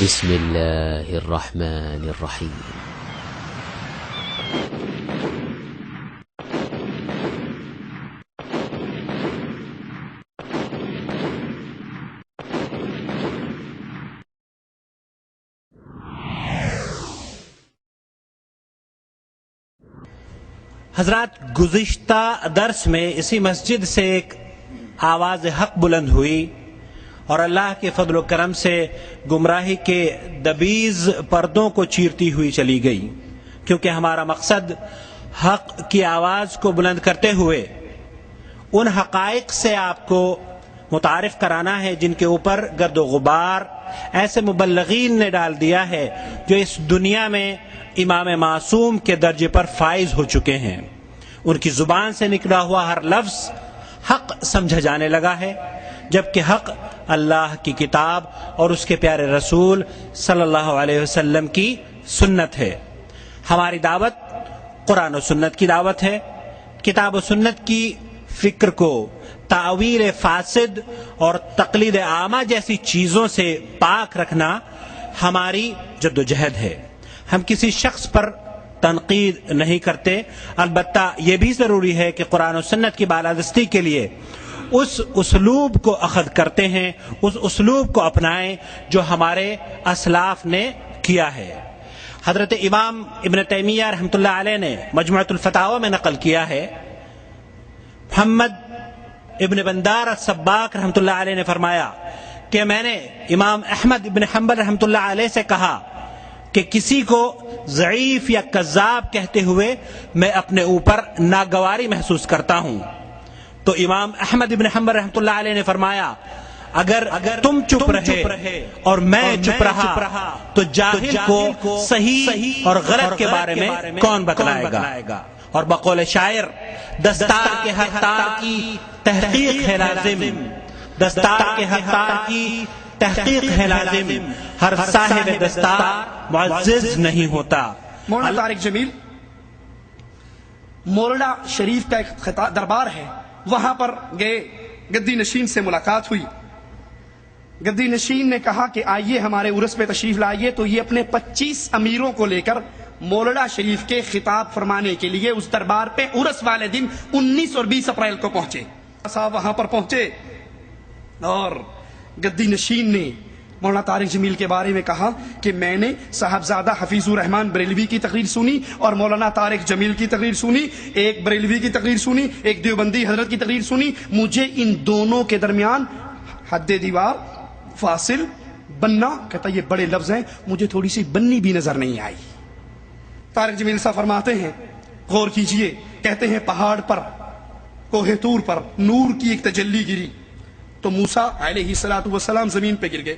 بسم الله الرحمن الرحيم. حضرات، گزشتہ درس میں اسی مسجد سے ایک آواز حق بلند ہوئی اور اللہ کے فضل و کرم سے گمراہی کے دبیز پردوں کو چیرتی ہوئی چلی گئی، کیونکہ ہمارا مقصد حق کی آواز کو بلند کرتے ہوئے ان حقائق سے آپ کو متعارف کرانا ہے جن کے اوپر گرد و غبار ایسے مبلغین نے ڈال دیا ہے جو اس دنیا میں امام معصوم کے درجے پر فائز ہو چکے ہیں۔ ان کی زبان سے نکلا ہوا ہر لفظ حق سمجھا جانے لگا ہے، جبکہ حق اللہ کی کتاب اور اس کے پیارے رسول صلی اللہ علیہ وسلم کی سنت ہے۔ ہماری دعوت قرآن و سنت کی دعوت ہے۔ کتاب و سنت کی فکر کو تعویل فاسد اور تقلید عامہ جیسی چیزوں سے پاک رکھنا ہماری جد و جہد ہے۔ ہم کسی شخص پر تنقید نہیں کرتے، البتہ یہ بھی ضروری ہے کہ قرآن و سنت کی بالادستی کے لیے اس اسلوب کو اخذ کرتے ہیں، اس اسلوب کو اپنائیں جو ہمارے اسلاف نے کیا ہے۔ حضرت امام ابن تیمیہ رحمۃ اللہ علیہ نے مجموعۃ الفتاوی میں نقل کیا ہے، محمد ابن بندار السباق رحمۃ اللہ علیہ نے فرمایا کہ میں نے امام احمد ابن حنبل رحمۃ اللہ علیہ سے کہا کہ کسی کو ضعیف یا کذاب کہتے ہوئے میں اپنے اوپر ناگواری محسوس کرتا ہوں، تو امام احمد ابن حنبل رحمۃ اللہ علیہ نے فرمایا اگر تم چپ رہے اور میں چپ رہا تو جاہل کو صحیح اور غلط کے بارے میں کون بتلائے گا؟ اور بقول شاعر، دستار کے ہر تار کی تحقیق ہے لازم، دستار کے ہر تار کی تحقیق ہے لازم، ہر صاحب دستار معزز نہیں ہوتا۔ مولانا طارق جمیل مولانا شریف کا ایک دربار ہے، وہاں پر گئے، گدی نشین سے ملاقات ہوئی۔ گدی نشین نے کہا کہ آئیے ہمارے عرس پہ تشریف لائیے، تو یہ اپنے 25 امیروں کو لے کر مولانا شریف کے خطاب فرمانے کے لیے اس دربار پہ عرس والے دن 19 اور 20 اپریل کو پہنچے۔ صاحب وہاں پر پہنچے اور گدی نشین نے مولانا طارق جمیل کے بارے میں کہا کہ میں نے صاحبزادہ حفیظ الرحمان بریلوی کی تقریر سنی اور مولانا طارق جمیل کی تقریر سنی، ایک بریلوی کی تقریر سنی، ایک دیوبندی حضرت کی تقریر سنی، مجھے ان دونوں کے درمیان حد دیوار فاصل بننا، کہتا یہ بڑے لفظ ہیں، مجھے تھوڑی سی بننی بھی نظر نہیں آئی۔ طارق جمیل صاحب فرماتے ہیں، غور کیجئے، کہتے ہیں پہاڑ پر کوہ طور پر نور کی ایک تجلی گری تو موسیٰ علیہ السلام زمین پہ گر گئے۔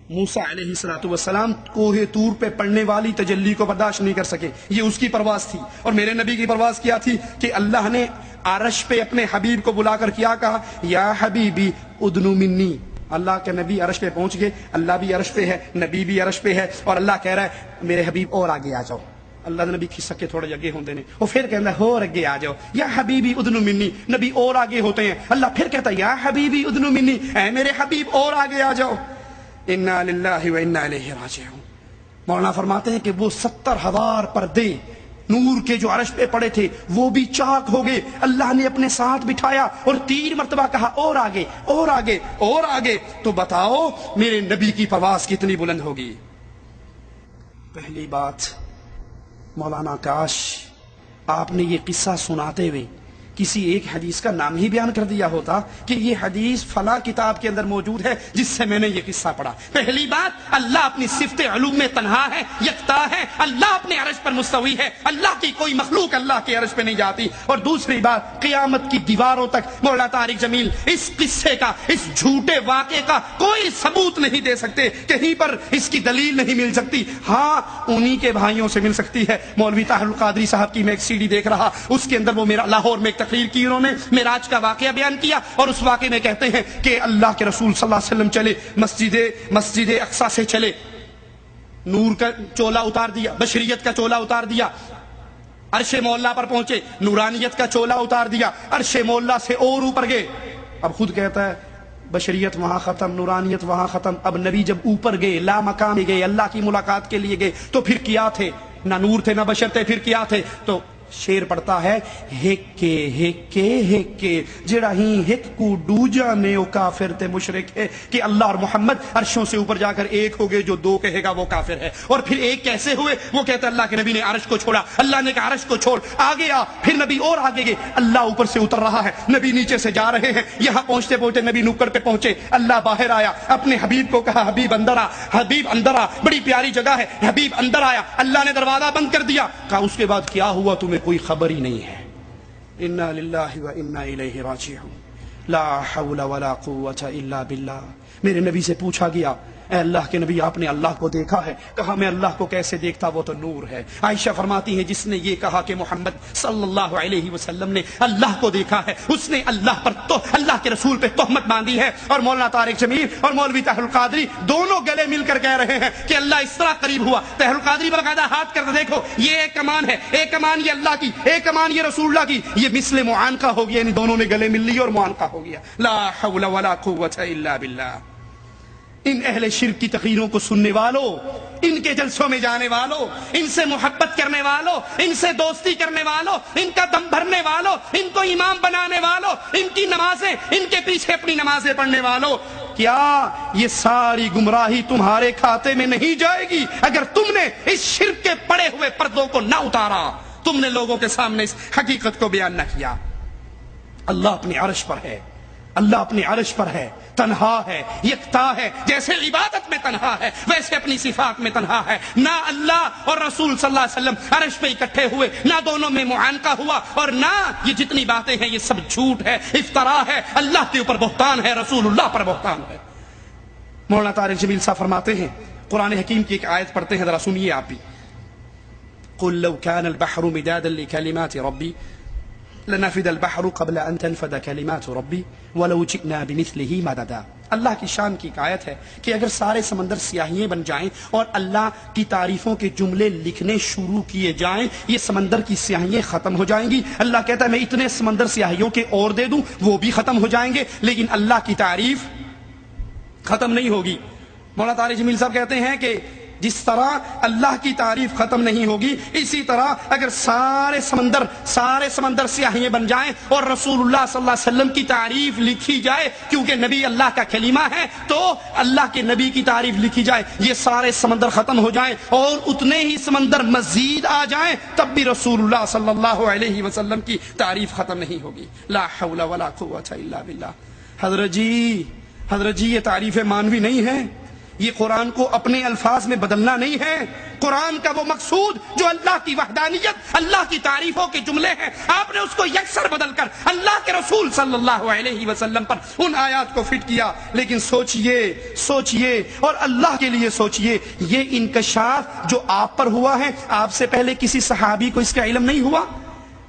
موسیٰ علیہ السلام کوہ طور پہ پڑنے والی تجلی کو برداشت نہیں کر سکے، یہ اس کی پرواز تھی۔ اور میرے نبی کی پرواز کیا تھی کہ اللہ نے عرش پہ اپنے حبیب کو بلا کر کیا کہا، یا حبیبی ادنو منی۔ اللہ کے نبی عرش پہ پہنچ گئے، اللہ بھی عرش پہ ہے، نبی بھی عرش پہ ہے، اور اللہ کہہ رہا ہے میرے حبیب اور آگے آ جاؤ۔ اللہ نے نبی کھسک کے تھوڑے جگہ ہوتے ہیں، وہ پھر کہتا ہے اور آگے آ جاؤ، یا حبیبی ادنو منی، نبی اور آگے ہوتے ہیں، اللہ پھر کہتا ہے یا حبیبی ادنو منی، اے میرے حبیب اور آگے آ جاؤ۔ انا للہ و انا الیہ راجعون۔ مولانا فرماتے ہیں کہ وہ 70,000 پردے نور کے جو عرش پہ پڑے تھے وہ بھی چاک ہو گئے، اللہ نے اپنے ساتھ بٹھایا اور 3 مرتبہ کہا اور آگے اور آگے اور آگے۔ تو بتاؤ میرے نبی کی پرواز کتنی بلند ہوگی۔ پہلی بات، مولانا کاش آپ نے یہ قصہ سناتے ہوئے کسی ایک حدیث کا نام ہی بیان کر دیا ہوتا کہ یہ حدیث فلاں کتاب کے اندر موجود ہے جس سے میں نے یہ قصہ پڑھا۔ پہلی بات، اللہ اپنی صفت علوم میں تنہا ہے، یکتا ہے، اللہ اپنے عرش پر مستوی ہے، اللہ کی کوئی مخلوق اللہ کے عرش پہ نہیں جاتی۔ اور دوسری بات، قیامت کی دیواروں تک مولانا طارق جمیل اس قصے کا، اس جھوٹے واقعے کا کوئی ثبوت نہیں دے سکتے، کہیں پر اس کی دلیل نہیں مل سکتی۔ ہاں انہی کے بھائیوں سے مل سکتی ہے۔ مولوی طاہر القادری صاحب کی میں ایک CD دیکھ رہا، اس کے اندر وہ میرا لاہور میں تقریر کی، انہوں نے معراج کا واقعہ بیان کیا، اور اس واقعے میں کہتے ہیں کہ اللہ کے رسول صلی اللہ علیہ وسلم چلے مسجد اقصی سے چلے، نور کا چولا اتار دیا، بشریت کا چولا اتار دیا، عرش مولا پر پہنچے، نورانیت کا چولا اتار دیا، عرش مولا سے اور اوپر گئے۔ اب خود کہتا ہے بشریت وہاں ختم، نورانیت وہاں ختم. اب نبی جب اوپر گئے، لا مقام گئے، اللہ کی ملاقات کے لیے گئے، تو پھر کیا تھے؟ نہ نور تھے نہ بشر تھے، پھر کیا تھے؟ تو شیر پڑتا ہے ہکے جڑا ہی ہک کو ڈو جانے او کافر تے مشرک ہے. کہ اللہ اور محمد عرشوں سے اوپر جا کر ایک ہو گئے، جو دو کہے گا وہ کافر ہے. اور پھر ایک کیسے ہوئے؟ وہ کہتا ہے اللہ کے نبی نے عرش کو چھوڑا، اللہ نے کہا عرش کو چھوڑ، آگے آ. پھر نبی اور آگے گئے، اللہ اوپر سے اتر رہا ہے، نبی نیچے سے جا رہے ہیں. یہاں پہنچتے پہنچتے نبی نکڑ پہ پہنچے، اللہ باہر آیا، اپنے حبیب کو کہا حبیب اندر آ، حبیب اندر آ، بڑی پیاری جگہ ہے. حبیب اندر آیا، اللہ نے دروازہ بند کر دیا. کہا اس کے بعد کیا ہوا تمہیں کوئی خبر ہی نہیں ہے. انا للہ و انا الیہ راجعون، لا حول ولا قوت الا باللہ. میرے نبی سے پوچھا گیا، اے اللہ کے نبی آپ نے اللہ کو دیکھا ہے؟ کہا میں اللہ کو کیسے دیکھتا، وہ تو نور ہے. عائشہ فرماتی ہے جس نے یہ کہا کہ محمد صلی اللہ علیہ وسلم نے اللہ کو دیکھا ہے، اس نے اللہ پر تو اللہ کے رسول پہ تہمت باندھی ہے. اور مولانا طارق جمیل اور مولوی طاہر القادری دونوں گلے مل کر کہہ رہے ہیں کہ اللہ اس طرح قریب ہوا. طاہر القادری باقاعدہ ہاتھ کر دیکھو، یہ ایک کمان ہے، ایک کمان یہ اللہ کی، ایک کمان یہ رسول اللہ کی، یہ مثل معانقہ ہو گیا. یعنی دونوں نے گلے مل لی اور معانقہ ہو گیا. لا حول ولا قوت الا باللہ. ان اہل شرک کی تقریروں کو سننے والوں، ان کے جلسوں میں جانے والوں، ان سے محبت کرنے والوں، ان سے دوستی کرنے والوں، ان کا دم بھرنے والوں، ان کو امام بنانے والوں، ان کی نمازیں، ان کے پیچھے اپنی نمازیں پڑھنے والوں، کیا یہ ساری گمراہی تمہارے کھاتے میں نہیں جائے گی اگر تم نے اس شرک کے پڑے ہوئے پردوں کو نہ اتارا، تم نے لوگوں کے سامنے اس حقیقت کو بیان نہ کیا؟ اللہ اپنے عرش پر ہے، اللہ اپنے عرش پر ہے، تنہا ہے، یکتا ہے. جیسے عبادت میں تنہا ہے ویسے اپنی صفات میں تنہا ہے. نہ اللہ اور رسول صلی اللہ علیہ وسلم عرش پہ اکٹھے ہوئے، نہ دونوں میں معانقہ ہوا، اور نہ یہ جتنی باتیں ہیں یہ سب جھوٹ ہے، افترا ہے، اللہ کے اوپر بہتان ہے، رسول اللہ پر بہتان ہے. مولانا طارق جمیل صاحب فرماتے ہیں، قرآن حکیم کی ایک آیت پڑھتے ہیں، ذرا سنیے آپ بھی. قل لو كان البحر مدادا لكلمات ربي لنفد البحر قبل ان تنفد كلمات ربي ولو جئنا بمثله مددا. اللہ کی شان کی ایک آیت ہے کہ اگر سارے سمندر سیاہیاں بن جائیں اور اللہ کی تعریفوں کے جملے لکھنے شروع کیے جائیں، یہ سمندر کی سیاہیاں ختم ہو جائیں گی. اللہ کہتا ہے میں اتنے سمندر سیاہیوں کے اور دے دوں، وہ بھی ختم ہو جائیں گے، لیکن اللہ کی تعریف ختم نہیں ہوگی. مولانا طارق جمیل صاحب کہتے ہیں کہ جس طرح اللہ کی تعریف ختم نہیں ہوگی، اسی طرح اگر سارے سمندر سیاہیاں بن جائیں اور رسول اللہ صلی اللہ علیہ وسلم کی تعریف لکھی جائے، کیونکہ نبی اللہ کا کلمہ ہے تو اللہ کے نبی کی تعریف لکھی جائے، یہ سارے سمندر ختم ہو جائیں اور اتنے ہی سمندر مزید آ جائیں، تب بھی رسول اللہ صلی اللہ علیہ وسلم کی تعریف ختم نہیں ہوگی. لا حول ولا قوت الا باللہ. حضرت جی یہ تعریف مانوی نہیں ہے، یہ قرآن کو اپنے الفاظ میں بدلنا نہیں ہے. قرآن کا وہ مقصود جو اللہ کی وحدانیت، اللہ کی تعریفوں کے جملے ہیں، آپ نے اس کو یکسر بدل کر اللہ کے رسول صلی اللہ علیہ وسلم پر ان آیات کو فٹ کیا. لیکن سوچئے اور اللہ کے لیے سوچئے، یہ انکشاف جو آپ پر ہوا ہے، آپ سے پہلے کسی صحابی کو اس کا علم نہیں ہوا،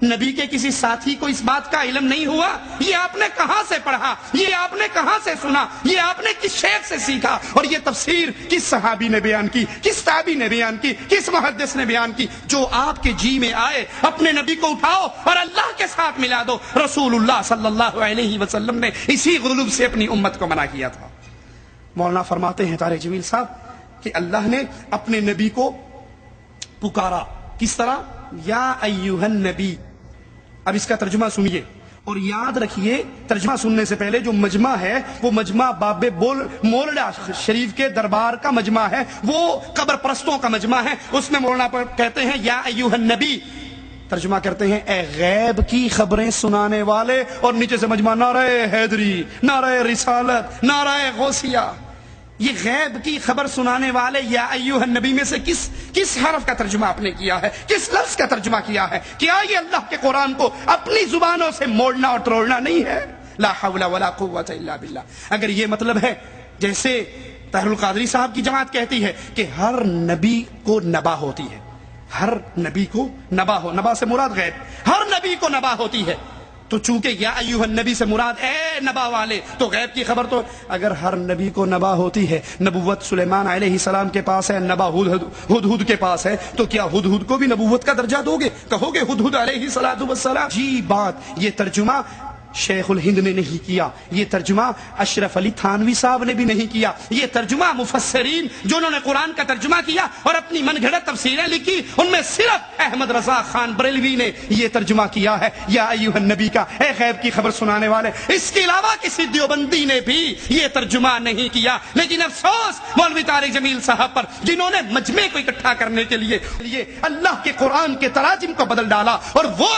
نبی کے کسی ساتھی کو اس بات کا علم نہیں ہوا. یہ آپ نے کہاں سے پڑھا، یہ آپ نے کہاں سے سنا، یہ آپ نے کس شیخ سے سیکھا، اور یہ تفسیر کس صحابی نے بیان کی، کس تابعی نے بیان کی، کس محدث نے بیان کی؟ جو آپ کے جی میں آئے اپنے نبی کو اٹھاؤ اور اللہ کے ساتھ ملا دو. رسول اللہ صلی اللہ علیہ وسلم نے اسی غلوب سے اپنی امت کو منع کیا تھا. مولانا فرماتے ہیں طارق جمیل صاحب کہ اللہ نے اپنے نبی کو پکارا، کس طرح؟ یا ایھا النبی. اب اس کا ترجمہ سنیے اور یاد رکھیے، ترجمہ سننے سے پہلے جو مجمع ہے وہ مجمع باب مولڈا شریف کے دربار کا مجمع ہے، وہ قبر پرستوں کا مجمع ہے. اس میں مولانا پر کہتے ہیں یا ایھا النبی، ترجمہ کرتے ہیں اے غیب کی خبریں سنانے والے، اور نیچے سے مجمع نعرہ حیدری، نعرہ رسالت، نعرہ غوثیہ. یہ غیب کی خبر سنانے والے یا ایھا النبی میں سے کس حرف کا ترجمہ آپ نے کیا ہے، کس لفظ کا ترجمہ کیا ہے؟ کیا یہ اللہ کے قرآن کو اپنی زبانوں سے موڑنا اور تروڑنا نہیں ہے؟ لا حول ولا قوت الا باللہ. اگر یہ مطلب ہے، جیسے طاہر القادری صاحب کی جماعت کہتی ہے کہ ہر نبی کو نبا ہوتی ہے، ہر نبی کو نبا سے مراد غیب، ہر نبی کو نبا ہوتی ہے، تو چونکہ یا ایھا النبی سے مراد اے نبا والے، تو غیب کی خبر تو اگر ہر نبی کو نبا ہوتی ہے، نبوت سلیمان علیہ السلام کے پاس ہے، نبا ہدہد کے پاس ہے، تو کیا ہدہد کو بھی نبوت کا درجہ دو گے؟ کہو گے ہدہد علیہ السلام؟ جی بات، یہ ترجمہ شیخ الہند نے نہیں کیا، یہ ترجمہ اشرف علی تھانوی صاحب نے بھی نہیں کیا، یہ ترجمہ مفسرین جو انہوں نے قرآن کا ترجمہ کیا اور اپنی من گھڑت تفسیریں لکھی ان میں صرف احمد رضا خان بریلوی نے یہ ترجمہ کیا ہے یا ایھا النبی کا، اے غیب کی خبر سنانے والے۔ اس کے علاوہ کسی دیوبندی نے بھی یہ ترجمہ نہیں کیا، لیکن افسوس مولوی طارق جمیل صاحب پر جنہوں نے مجمع کو اکٹھا کرنے کے لیے اللہ کے قرآن کے تراجم کو بدل ڈالا اور وہ